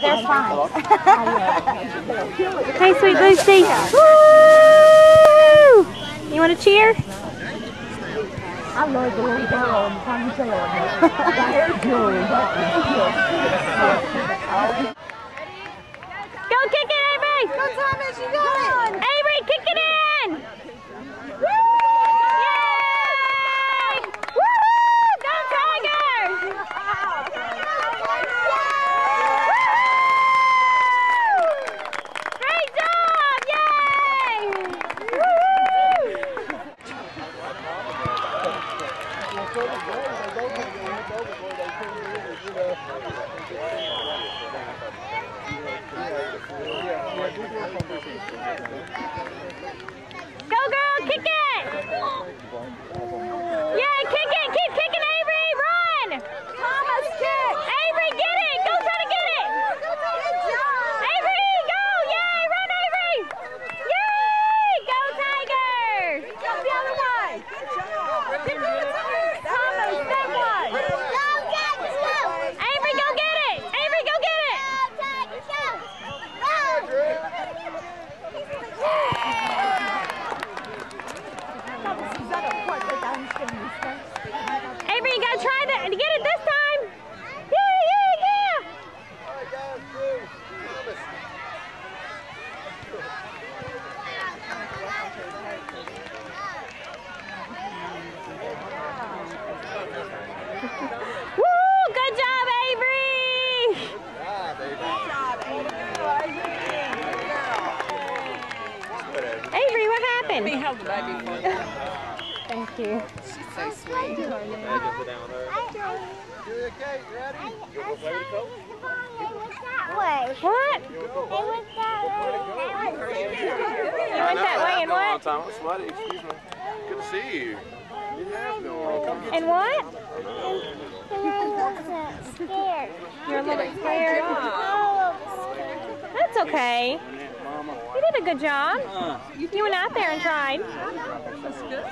They're fine. Hey, Sweet Lucy. Woo! You want to cheer? I love the little girl in the ponytail. The hair jewelry. Go kick it, Avery! Go, Thomas, you got it! Avery, kick it in! Woo! Yay! Woo! Go Tigers! Woo! Great job! Yay! Woo! Go girl, kick it! Yeah, kick it! Keep kicking, Avery! Run! Thomas, kick! Avery, get it! Go try to get it! Good job! Avery, go! Yay! Run, Avery! Yay! Go Tigers! Jump the other way! Good job! Thomas, that one! Avery, go get it! Avery, go get it! Avery, you gotta try to get it this time! Yeah, yeah, yeah! Woo! Good job, Avery! Avery, what happened? Let me hold the baby for you. Thank you. She's so sweet. What? You went that way and what? Sweaty, excuse me. Good to see you. You have been long. Come get And what? Scared. You're a little scared? That's okay. You did a good job. You went out there and tried. That's good.